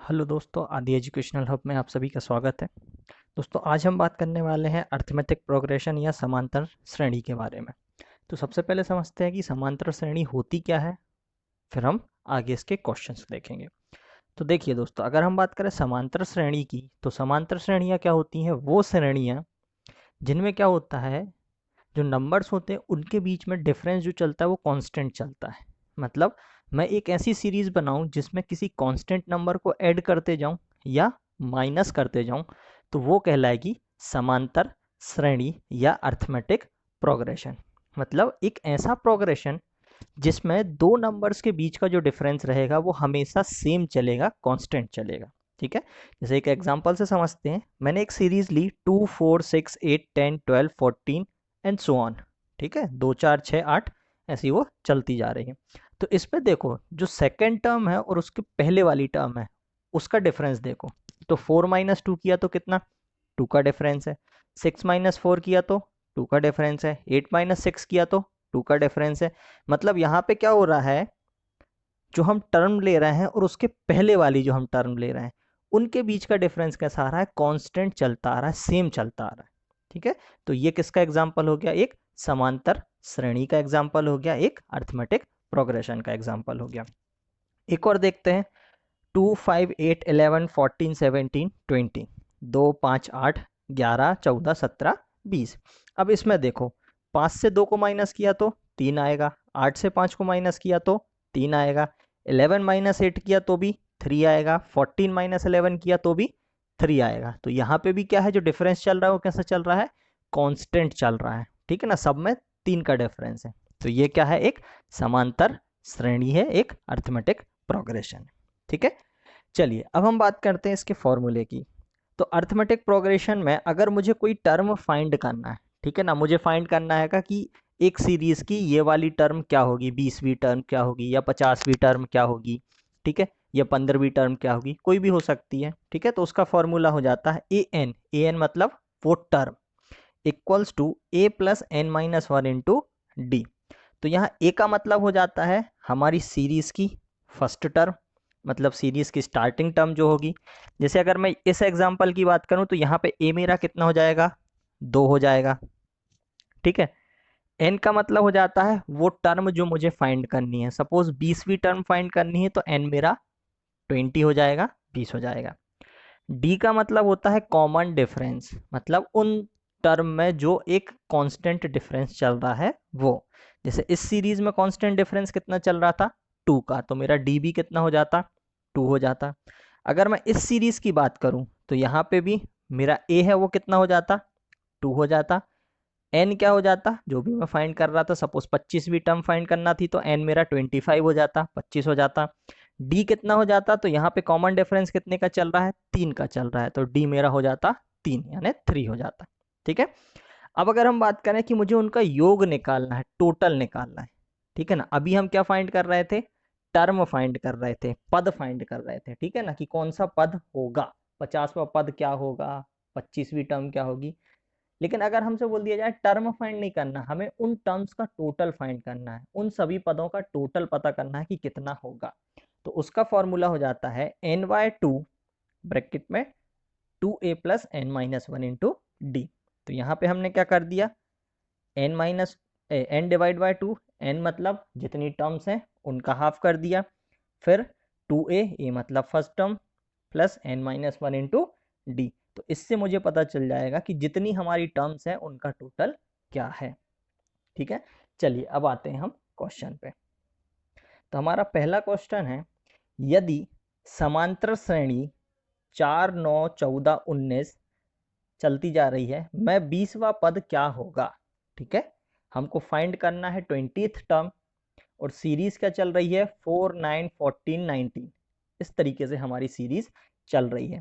Hello दोस्तों, आदि educational hub में आप सभी का स्वागत है। दोस्तों, आज हम बात करने वाले हैं अर्थमेटिक प्रोग्रेशन या समांतर श्रेणी के बारे में। तो सबसे पहले समझते हैं कि समांतर श्रेणी होती क्या है, फिर हम आगे इसके क्वेश्चंस देखेंगे। तो देखिए दोस्तों, अगर हम बात करें समांतर श्रेणी की, तो समांतर श्रेणियाँ क्या होती हैं? वो श्रेणियाँ जिनमें क्या होता है, जो नंबर्स होते हैं उनके बीच में डिफरेंस जो चलता है वो कांस्टेंट चलता है। मतलब मैं एक ऐसी सीरीज बनाऊं जिसमें किसी कांस्टेंट नंबर को ऐड करते जाऊं या माइनस करते जाऊं, तो वो कहलाएगी समांतर श्रेणी या अर्थमेटिक प्रोग्रेशन। मतलब एक ऐसा प्रोग्रेशन जिसमें दो नंबर्स के बीच का जो डिफरेंस रहेगा वो हमेशा सेम चलेगा, कांस्टेंट चलेगा। ठीक है, जैसे एक एग्जांपल से समझते हैं। मैंने एक सीरीज ली 2 4 6 8 10 12 14 एंड सो ऑन। ठीक है, 2 4 6 8 ऐसी वो चलती जा रही है। तो इस पे देखो, जो सेकंड टर्म है और उसके पहले वाली टर्म है उसका डिफरेंस देखो। तो 4 माइनस 2 किया तो कितना? 2 का डिफरेंस है। 6 माइनस 4 किया तो 2 का डिफरेंस है। 8 माइनस 6 किया तो 2 का डिफरेंस है। मतलब यहाँ पे क्या हो रहा है, जो हम टर्म ले रहे हैं और उसके पहले वाली जो हम टर्म ले रहे हैं उनके बीच का डिफरेंस कैसा आ रहा है? कांस्टेंट चलता आ रहा है, सेम चलता आ रहा है। ठीक है, तो ये किसका एग्जाम्पल हो गया? एक समांतर श्रेणी का एग्जाम्पल हो गया, एक अर्थमेटिक प्रोग्रेशन का एग्जाम्पल हो गया। एक और देखते हैं। 2 5 8 11 14 17 20, 2 5 8 11 14 17 20। अब इसमें देखो, 5 से 2 को माइनस किया तो 3 आएगा, 8 से 5 को माइनस किया तो 3 आएगा, 11 माइनस 8 किया तो भी 3 आएगा, 14 माइनस 11 किया तो भी 3 आएगा। तो यहाँ पे भी क्या है, जो डिफरेंस चल रहा है वो कैसा चल रहा है? कांस्टेंट चल रहा है। ठीक है ना, सब में 3 का डिफरेंस है। तो ये क्या है? एक समांतर श्रेणी है, एक अर्थमेटिक प्रोग्रेशन। ठीक है, चलिए अब हम बात करते हैं इसके फॉर्मूले की। तो अर्थमेटिक प्रोग्रेशन में अगर मुझे कोई टर्म फाइंड करना है, ठीक है ना, मुझे फाइंड करना है कि एक सीरीज की ये वाली टर्म क्या होगी, 20वीं टर्म क्या होगी, या 50वीं टर्म क्या होगी, ठीक है, या 15वीं टर्म क्या होगी, कोई भी हो सकती है। ठीक है, तो उसका फॉर्मूला हो जाता है ए एन मतलब वो term equals to a plus N minus one into D. तो यहाँ ए का मतलब हो जाता है हमारी सीरीज की फर्स्ट टर्म, मतलब सीरीज की स्टार्टिंग टर्म जो होगी। जैसे अगर मैं इस एग्जांपल की बात करूं तो यहाँ पे ए मेरा कितना हो जाएगा? 2 हो जाएगा। ठीक है, एन का मतलब हो जाता है वो टर्म जो मुझे फाइंड करनी है। सपोज 20वीं टर्म फाइंड करनी है तो एन मेरा 20 हो जाएगा, 20 हो जाएगा। डी का मतलब होता है कॉमन डिफरेंस, मतलब उन टर्म में जो एक कांस्टेंट डिफरेंस चल रहा है वो। जैसे इस सीरीज में कांस्टेंट डिफरेंस कितना चल रहा था? 2 का, तो मेरा डी भी कितना हो जाता? 2 हो जाता। अगर मैं इस सीरीज की बात करूं तो यहाँ पे भी मेरा ए है वो कितना हो जाता? 2 हो जाता। एन क्या हो जाता, जो भी मैं फाइंड कर रहा था, सपोज 25वीं टर्म फाइंड करना थी तो एन मेरा 25 हो जाता, 25 हो जाता। डी कितना हो जाता, तो यहाँ पे कॉमन डिफरेंस कितने का चल रहा है? 3 का चल रहा है, तो डी मेरा हो जाता 3 यानी 3 हो जाता। ठीक है, अब अगर हम बात करें कि मुझे उनका योग निकालना है, टोटल निकालना है, ठीक है ना, अभी हम क्या फाइंड कर रहे थे? टर्म फाइंड कर रहे थे, पद फाइंड कर रहे थे। ठीक है ना, कि कौन सा पद होगा, 50वां पद क्या होगा, 25वीं टर्म क्या होगी। लेकिन अगर हमसे बोल दिया जाए टर्म फाइंड नहीं करना, हमें उन टर्म्स का टोटल फाइंड करना है, उन सभी पदों का टोटल पता करना है कि कितना होगा। तो उसका फॉर्मूला हो जाता है एन बाय टू, ब्रैकेट में 2a plus N minus one into D. तो यहाँ पे हमने क्या कर दिया? N minus n divide by two, n मतलब जितनी टर्म्स हैं उनका हाफ कर दिया, फिर 2a मतलब first term plus N minus one into D. तो इससे मुझे पता चल जाएगा कि जितनी हमारी टर्म्स हैं उनका टोटल क्या है। ठीक है, चलिए अब आते हैं हम क्वेश्चन पे। तो हमारा पहला क्वेश्चन है, यदि समांतर श्रेणी 4 9 14 19 चलती जा रही है, मैं 20वां पद क्या होगा? ठीक है, हमको फाइंड करना है 20th टर्म, और सीरीज क्या चल रही है? 4 9 14 19। इस तरीके से हमारी सीरीज चल रही है।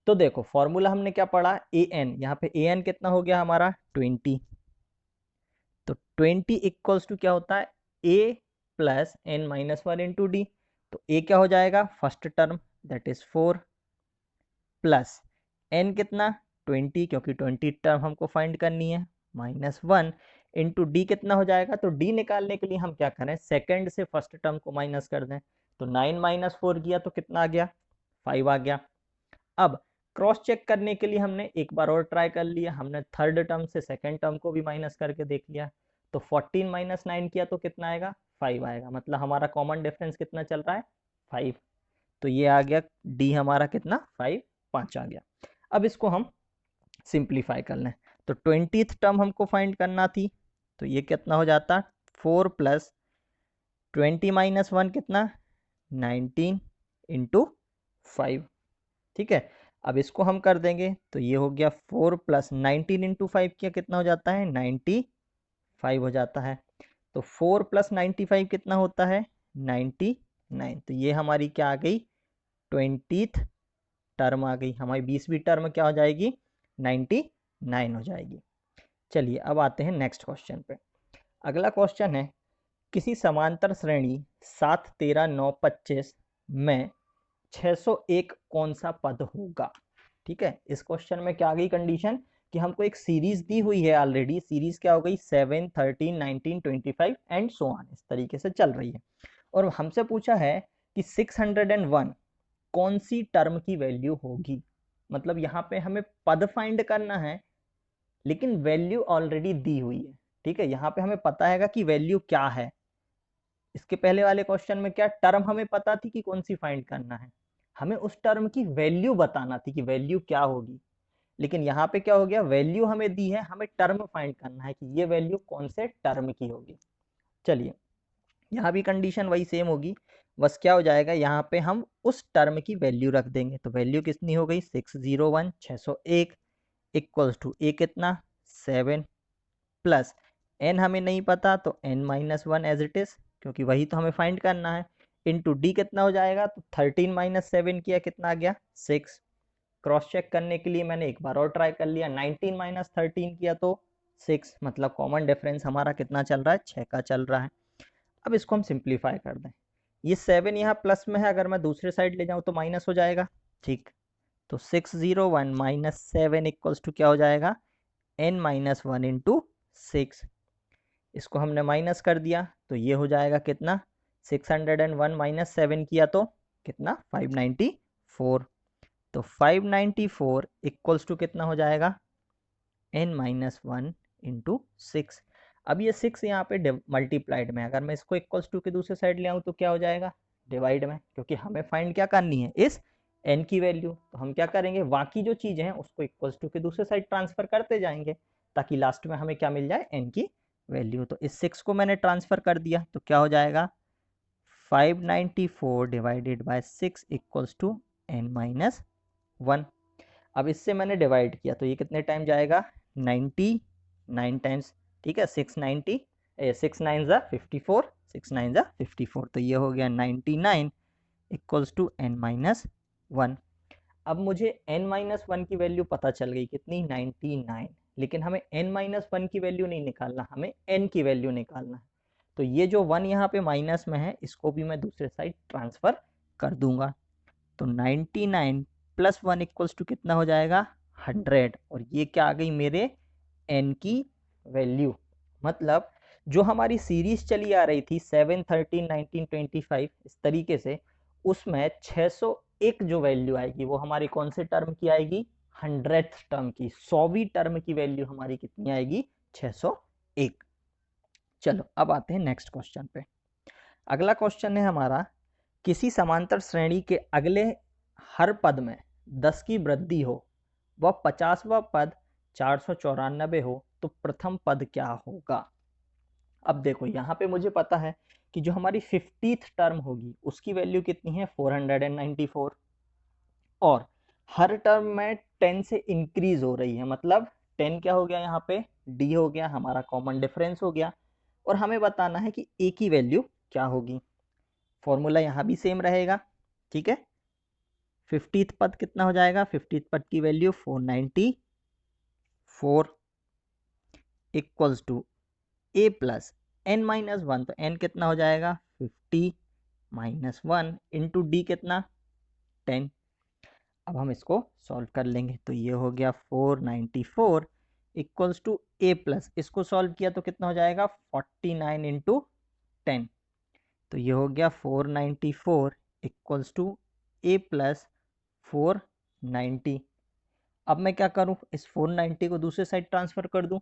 तो देखो फॉर्मूला हमने क्या पढ़ा? ए एन, यहाँ पे ए एन कितना हो गया हमारा? 20। तो 20 इक्वल्स टू क्या होता है? A plus N minus one into D. तो ए क्या हो जाएगा? First term that is 4, plus N कितना? 20, क्योंकि 20 टर्म हमको फाइंड करनी है, माइनस वन इंटू डी कितना हो जाएगा? तो डी निकालने के लिए हम क्या करें? सेकंड से फर्स्ट टर्म को माइनस कर दें। तो 9 माइनस 4 किया तो कितना आ गया? 5 आ गया। अब क्रॉस चेक करने के लिए हमने एक बार और ट्राई कर लिया, हमने थर्ड टर्म से सेकंड टर्म को भी माइनस करके देख लिया। तो 14 माइनस 9 किया तो कितना आएगा, 5 आएगा। मतलब हमारा कॉमन डिफरेंस कितना चल रहा है, 5। तो ये आ गया डी हमारा कितना, 5, 5 आ गया। अब इसको हम सिंप्लीफाई कर लें। तो 20th टर्म हमको फाइंड करना थी, तो ये कितना हो जाता, 4 प्लस 20 माइनस 1 कितना, 19 इंटू 5। ठीक है, अब इसको हम कर देंगे तो ये हो गया 4 प्लस 19 इंटू 5 किया कितना हो जाता है, 95 हो जाता है। तो 4 प्लस 95 कितना होता है, 99। तो ये हमारी क्या आ गई, 20th टर्म आ गई हमारी। 20वीं टर्म क्या हो जाएगी, 99 हो जाएगी। चलिए अब आते हैं नेक्स्ट क्वेश्चन पे। अगला क्वेश्चन है, किसी समांतर श्रेणी 7, 13, 9, 25 में 601 कौन सा पद होगा। ठीक है, इस क्वेश्चन में क्या आ गई कंडीशन कि हमको एक सीरीज दी हुई है ऑलरेडी। सीरीज क्या हो गई, 7, 13, 19, 25 एंड सो ऑन, इस तरीके से चल रही है। और हमसे पूछा है कि 601 कौन सी टर्म की वैल्यू होगी। मतलब यहाँ पे हमें पद फाइंड करना है, लेकिन वैल्यू ऑलरेडी दी हुई है। ठीक है, यहाँ पे हमें पता है कि वैल्यू क्या है। इसके पहले वाले क्वेश्चन में क्या टर्म हमें पता थी कि कौन सी फाइंड करना है, हमें उस टर्म की वैल्यू बताना थी कि वैल्यू क्या होगी। लेकिन यहाँ पे क्या हो गया, वैल्यू हमें दी है, हमें टर्म फाइंड करना है कि ये वैल्यू कौन से टर्म की होगी। चलिए यहाँ भी कंडीशन वही सेम होगी, बस क्या हो जाएगा, यहाँ पे हम उस टर्म की वैल्यू रख देंगे। तो वैल्यू कितनी हो गई, 601 601 इक्वल्स टू ए कितना, 7 प्लस एन हमें नहीं पता तो n minus 1 as it is, क्योंकि वही तो हमें फाइंड करना है। इंटू डी कितना हो जाएगा, तो 13 माइनस 7 किया कितना आ गया, 6। क्रॉस चेक करने के लिए मैंने एक बार और ट्राई कर लिया, 19 माइनस 13 किया तो 6। मतलब कॉमन डिफरेंस हमारा कितना चल रहा है, 6 का चल रहा है। अब इसको हम सिंप्लीफाई कर दें। ये 7 यहाँ प्लस में है, अगर मैं दूसरे साइड ले जाऊँ तो माइनस हो जाएगा। ठीक, तो 601 माइनस 7 इक्वल्स टू क्या हो जाएगा, n माइनस 1 इंटू 6। इसको हमने माइनस कर दिया तो ये हो जाएगा कितना, 601 माइनस 7 किया तो कितना, 594। तो 594 इक्वल्स टू कितना हो जाएगा, n माइनस 1 इंटू 6। अब ये 6 यहाँ पे मल्टीप्लाइड में, अगर मैं इसको इक्वल्स टू के दूसरे साइड ले आऊँ तो क्या हो जाएगा, डिवाइड में, क्योंकि हमें फाइंड क्या करनी है, इस n की वैल्यू। तो हम क्या करेंगे, बाकी जो चीज़ें हैं उसको इक्वल्स टू के दूसरे साइड ट्रांसफर करते जाएंगे, ताकि लास्ट में हमें क्या मिल जाए, n की वैल्यू। तो इस 6 को मैंने ट्रांसफर कर दिया तो क्या हो जाएगा, 594 divided by 6 equals to n minus 1। अब इससे मैंने डिवाइड किया तो ये कितने टाइम जाएगा, 99 टाइम्स। ठीक है, 690 6 9 ज़ा 54, 6 9 ज़ा 54, तो ये हो गया 99 इक्वल्स टू n माइनस 1। अब मुझे n माइनस 1 की वैल्यू पता चल गई कितनी, 99। लेकिन हमें n माइनस 1 की वैल्यू नहीं निकालना, हमें n की वैल्यू निकालना है। तो ये जो 1 यहाँ पे माइनस में है, इसको भी मैं दूसरे साइड ट्रांसफर कर दूंगा। तो 99 प्लस 1 इक्वल्स टू कितना हो जाएगा, 100। और ये क्या आ गई मेरे n की वैल्यू। मतलब जो हमारी सीरीज चली आ रही थी 7, 13, 19, 25 इस तरीके से, उसमें 601 जो वैल्यू आएगी वो हमारी कौन से टर्म की आएगी, 100th टर्म की, 100वीं टर्म की वैल्यू हमारी कितनी आएगी, 601। चलो अब आते हैं नेक्स्ट क्वेश्चन पे। अगला क्वेश्चन है हमारा, किसी समांतर श्रेणी के अगले हर पद में 10 की वृद्धि हो, वह 50वां पद 494 हो, तो प्रथम पद क्या होगा। अब देखो यहाँ पे मुझे पता है कि जो हमारी 50th टर्म होगी उसकी वैल्यू कितनी है, 494। और हर टर्म में 10 से इंक्रीज हो रही है, मतलब 10 क्या हो गया यहाँ पे, डी हो गया, हमारा कॉमन डिफरेंस हो गया। और हमें बताना है कि ए की वैल्यू क्या होगी। फॉर्मूला यहाँ भी सेम रहेगा। ठीक है, 50th पद कितना हो जाएगा, 50th पद की value 494 equals to a plus n minus 1। तो n कितना हो जाएगा, 50 माइनस 1 इंटू डी कितना, 10। अब हम इसको सॉल्व कर लेंगे तो ये हो गया 494 इक्वल्स टू ए प्लस, इसको सॉल्व किया तो कितना हो जाएगा, 49 इंटू 10। तो ये हो गया 494 इक्वल्स टू ए प्लस 490। अब मैं क्या करूं, इस 490 को दूसरे साइड ट्रांसफर कर दूं,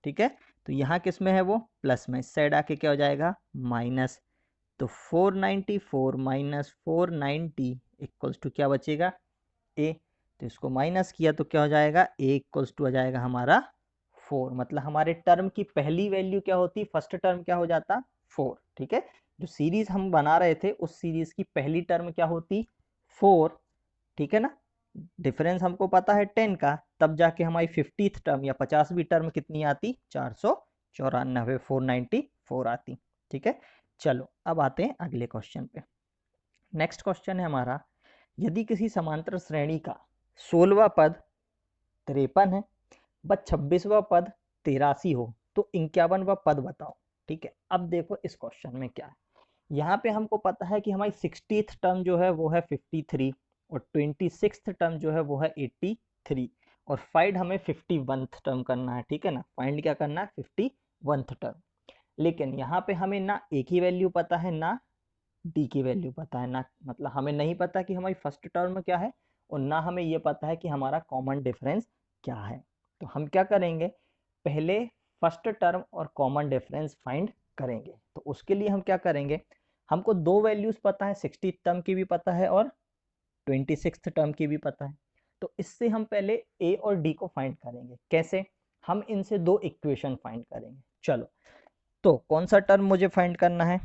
ठीक है। तो यहाँ किस में है वो प्लस में, इस साइड आके क्या हो जाएगा माइनस। तो 494 माइनस 490 इक्वल्स टू क्या बचेगा ए। तो इसको माइनस किया तो क्या हो जाएगा ए इक्वल्स टू आ जाएगा हमारा 4। मतलब हमारे टर्म की पहली वैल्यू क्या होती, फर्स्ट टर्म क्या हो जाता 4, ठीक है। जो सीरीज हम बना रहे थे उस सीरीज की पहली टर्म क्या होती 4, ठीक है ना। डिफरेंस हमको पता है 10 का, तब जाके हमारी 50th टर्म या 50वीं टर्म कितनी आती 494, 494 आती, ठीक है। चलो अब आते हैं अगले क्वेश्चन पे। नेक्स्ट क्वेश्चन है हमारा, यदि किसी समांतर श्रेणी का 16वां पद 53 है व 26वां पद 83 हो तो 51वां पद बताओ, ठीक है। अब देखो इस क्वेश्चन में क्या है, यहाँ पे हमको पता है कि हमारी 60th टर्म जो है वो है 53 और 26th टर्म जो है वो है 83 और फाइंड हमें 51th टर्म करना है, ठीक है ना। फाइंड क्या करना है 51th टर्म। लेकिन यहाँ पे हमें ना ए की वैल्यू पता है ना डी की वैल्यू पता है, ना मतलब हमें नहीं पता कि हमारी फर्स्ट टर्म क्या है और ना हमें ये पता है कि हमारा कॉमन डिफरेंस क्या है। तो हम क्या करेंगे, पहले फर्स्ट टर्म और कॉमन डिफरेंस फाइंड करेंगे। तो उसके लिए हम क्या करेंगे, हमको दो वैल्यूज पता है, 60 टर्म की भी पता है और 26th टर्म की भी पता है। तो इससे हम पहले ए और डी को फाइंड करेंगे। कैसे, हम इनसे दो इक्वेशन फाइंड करेंगे। चलो तो कौन सा टर्म मुझे फाइंड करना है,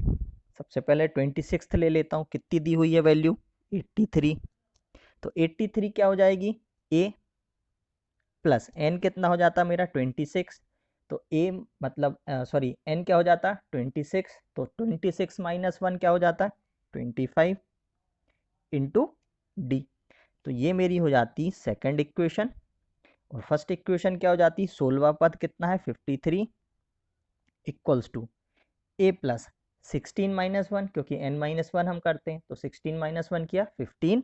सबसे पहले 26th ले लेता हूँ, कितनी दी हुई है वैल्यू 83। तो 83 क्या हो जाएगी ए प्लस एन कितना हो जाता मेरा 26। तो ए मतलब सॉरी एन क्या हो जाता 26, तो 26 माइनस 1 क्या हो जाता 25 इंटू डी। तो ये मेरी हो जाती सेकंड इक्वेशन। और फर्स्ट इक्वेशन क्या हो जाती 16वां पद कितना है 53 equals to a plus 16 minus 1, क्योंकि n माइनस 1 हम करते हैं तो 16 माइनस 1 किया 15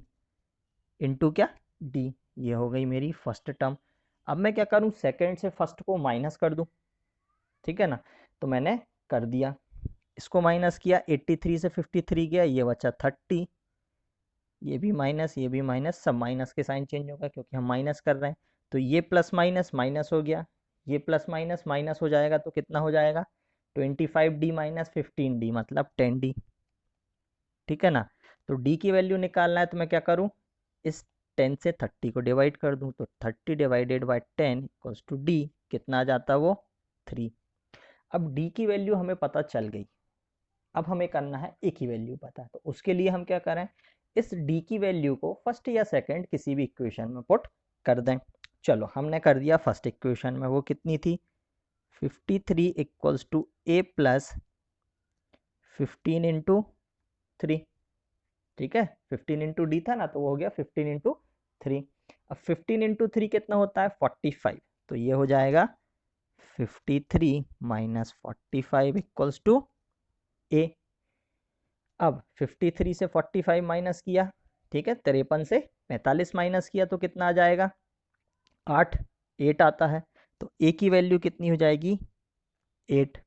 इंटू क्या डी। ये हो गई मेरी फर्स्ट टर्म। अब मैं क्या करूं, सेकंड से फर्स्ट को माइनस कर दूं, ठीक है ना। तो मैंने कर दिया, इसको माइनस किया 83 से 53 गया, ये बचा 30, ये भी माइनस ये भी माइनस, सब माइनस के साइन चेंज होगा क्योंकि हम माइनस कर रहे हैं। तो ये प्लस माइनस माइनस हो गया, ये प्लस माइनस माइनस हो जाएगा तो कितना हो जाएगा 25d माइनस 15d मतलब 10d, ठीक है ना। तो d की वैल्यू निकालना है तो मैं क्या करूं, इस 10 से 30 को डिवाइड कर दूं, तो 30 divided by 10 equals to d कितना आ जाता वो 3। अब d की वैल्यू हमें पता चल गई, अब हमें करना है a की वैल्यू पता है। तो उसके लिए हम क्या करें, इस d की वैल्यू को फर्स्ट या सेकंड किसी भी इक्वेशन में पुट कर दें। चलो हमने कर दिया फर्स्ट इक्वेशन में, वो कितनी थी 53 equals to a plus 15 into 3, ठीक है। 15 इंटू डी था ना, तो वो हो गया 15 इंटू 3। अब 15 इंटू 3 कितना होता है 45, तो ये हो जाएगा 53 माइनस 45 इक्वल्स टू ए। अब 53 से 45 माइनस किया, ठीक है, 53 से 45 माइनस किया तो कितना आ जाएगा 8, 8 आता है। तो ए की वैल्यू कितनी हो जाएगी 8।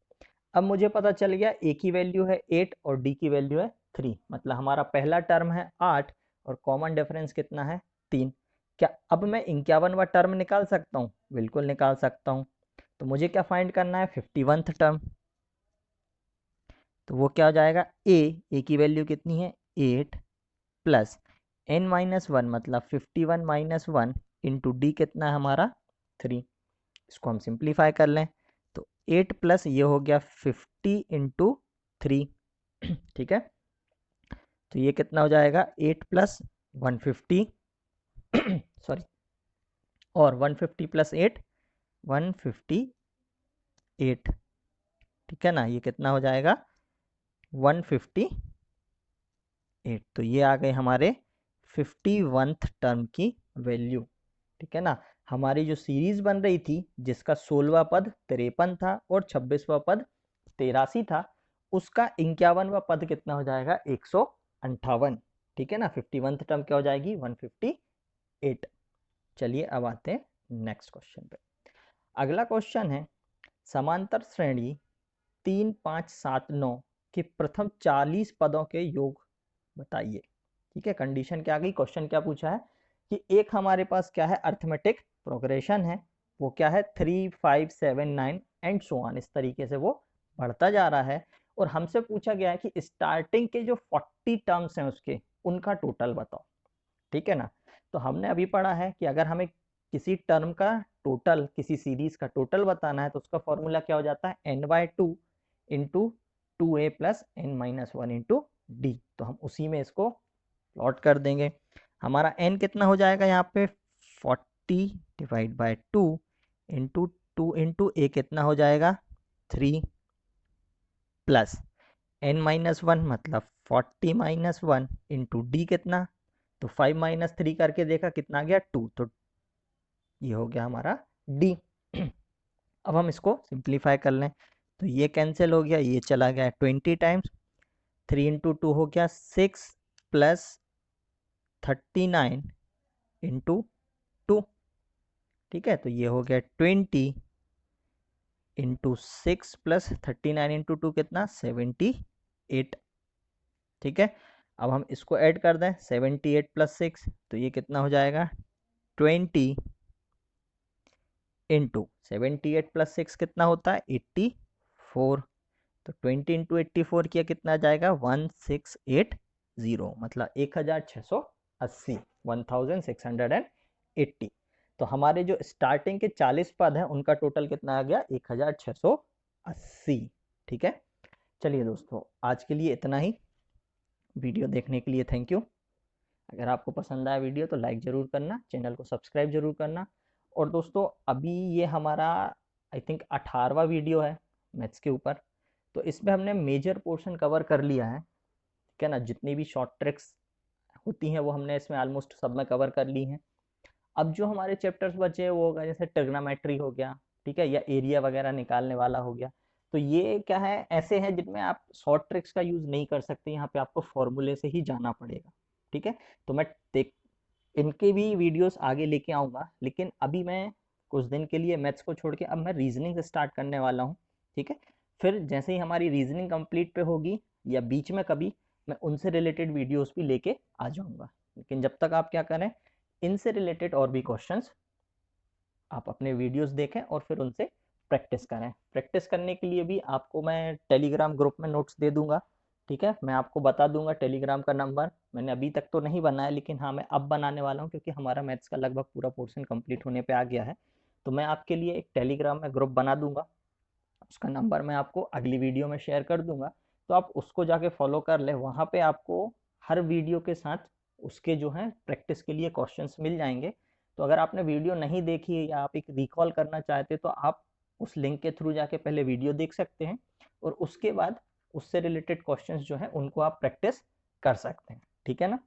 अब मुझे पता चल गया ए की वैल्यू है 8 और डी की वैल्यू है 3, मतलब हमारा पहला टर्म है 8 और कॉमन डिफरेंस कितना है 3। क्या अब मैं 51वां टर्म निकाल सकता हूँ, बिल्कुल निकाल सकता हूँ। तो मुझे क्या फाइंड करना है 51th टर्म। तो वो क्या हो जाएगा ए की वैल्यू कितनी है 8 प्लस n माइनस 1 मतलब 51 माइनस 1 इंटू डी कितना है हमारा 3। इसको हम सिंप्लीफाई कर लें तो 8 प्लस ये हो गया 50 इंटू 3, ठीक है। तो ये कितना हो जाएगा 8 प्लस 150 सॉरी, और 150 प्लस 8 158, ठीक है ना। ये कितना हो जाएगा 158। तो ये आ गए हमारे 51th टर्म की वैल्यू, ठीक है ना। हमारी जो सीरीज बन रही थी जिसका 16वां पद 53 था और 26वां पद 83 था, उसका 51वां पद कितना हो जाएगा 158, ठीक है ना। 51th टर्म क्या हो जाएगी 158। चलिए अब आते हैं नेक्स्ट क्वेश्चन पे। अगला क्वेश्चन है, समांतर श्रेणी 3 5 7 9 के प्रथम 40 पदों के योग बताइए, ठीक है, कंडीशन क्या आ गई, क्वेश्चन क्या पूछा है कि एक हमारे पास क्या है अर्थमेटिक प्रोग्रेशन है, वो क्या है 3 5 7 9 एंड सो ऑन, इस तरीके से वो बढ़ता जा रहा है। और हमसे पूछा गया है कि स्टार्टिंग के जो 40 टर्म्स हैं उसके, उनका टोटल बताओ। ठीक है ना, तो हमने अभी पढ़ा है कि अगर हमें किसी टर्म का टोटल, किसी सीरीज का टोटल बताना है तो उसका फॉर्मूला क्या हो जाता है, n/2 into 2a plus n-1 into D. तो हम उसी में इसको प्लॉट कर देंगे। हमारा n कितना हो जाएगा यहाँ पे 40 divide by 2 into 2 into a कितना हो जाएगा 3 प्लस n-1 मतलब 40 माइनस 1 इंटू डी कितना, तो 5 माइनस 3 करके देखा कितना आ गया 2, तो ये हो गया हमारा डी। अब हम इसको सिंप्लीफाई कर लें तो ये कैंसिल हो गया, ये चला गया 20 टाइम्स, 3 इंटू 2 हो गया 6 प्लस 39 इंटू 2। ठीक है, तो ये हो गया 20 इंटू 6 प्लस 39 इंटू 2 कितना 78। ठीक है, अब हम इसको ऐड कर दें 78 प्लस 6, तो ये कितना हो जाएगा 20 इंटू 78 प्लस 6 कितना होता है 84। तो 20 इंटू 84 किया कितना आ जाएगा 1680, मतलब 1680, 1680। तो हमारे जो स्टार्टिंग के 40 पद हैं उनका टोटल कितना आ गया 1680। ठीक है, चलिए दोस्तों आज के लिए इतना ही। वीडियो देखने के लिए थैंक यू। अगर आपको पसंद आया वीडियो तो लाइक ज़रूर करना, चैनल को सब्सक्राइब जरूर करना। और दोस्तों अभी ये हमारा आई थिंक 18वां वीडियो है मैथ्स के ऊपर, तो इसमें हमने मेजर पोर्शन कवर कर लिया है। ठीक है ना, जितनी भी शॉर्ट ट्रिक्स होती हैं वो हमने इसमें ऑलमोस्ट सब में कवर कर ली हैं। अब जो हमारे चैप्टर्स बचे वो होगा जैसे ट्रिग्नोमेट्री हो गया, ठीक है, या एरिया वगैरह निकालने वाला हो गया। तो ये क्या है, ऐसे हैं जिनमें आप शॉर्ट ट्रिक्स का यूज़ नहीं कर सकते, यहाँ पे आपको फॉर्मूले से ही जाना पड़ेगा। ठीक है, तो मैं इनके भी वीडियोस आगे लेके आऊँगा, लेकिन अभी मैं कुछ दिन के लिए मैथ्स को छोड़ के अब मैं रीजनिंग से स्टार्ट करने वाला हूँ। ठीक है, फिर जैसे ही हमारी रीजनिंग कंप्लीट पे होगी या बीच में कभी, मैं उनसे रिलेटेड वीडियोस भी लेके आ जाऊँगा। लेकिन जब तक आप क्या करें, इनसे रिलेटेड और भी क्वेश्चंस आप अपने वीडियोस देखें और फिर उनसे प्रैक्टिस करें। प्रैक्टिस करने के लिए भी आपको मैं टेलीग्राम ग्रुप में नोट्स दे दूंगा। ठीक है, मैं आपको बता दूंगा टेलीग्राम का नंबर, मैंने अभी तक तो नहीं बनाया लेकिन हाँ मैं अब बनाने वाला हूँ क्योंकि हमारा मैथ्स का लगभग पूरा पोर्शन कंप्लीट होने पे आ गया है। तो मैं आपके लिए एक टेलीग्राम में ग्रुप बना दूंगा, उसका नंबर मैं आपको अगली वीडियो में शेयर कर दूंगा, तो आप उसको जाके फॉलो कर ले। वहाँ पे आपको हर वीडियो के साथ उसके जो है प्रैक्टिस के लिए क्वेश्चंस मिल जाएंगे। तो अगर आपने वीडियो नहीं देखी है या आप एक रिकॉल करना चाहते तो आप उस लिंक के थ्रू जाके पहले वीडियो देख सकते हैं और उसके बाद उससे रिलेटेड क्वेश्चंस जो है उनको आप प्रैक्टिस कर सकते हैं। ठीक है ना,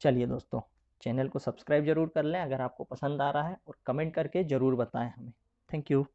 चलिए दोस्तों चैनल को सब्सक्राइब जरूर कर लें अगर आपको पसंद आ रहा है, और कमेंट करके ज़रूर बताएं हमें। Thank you.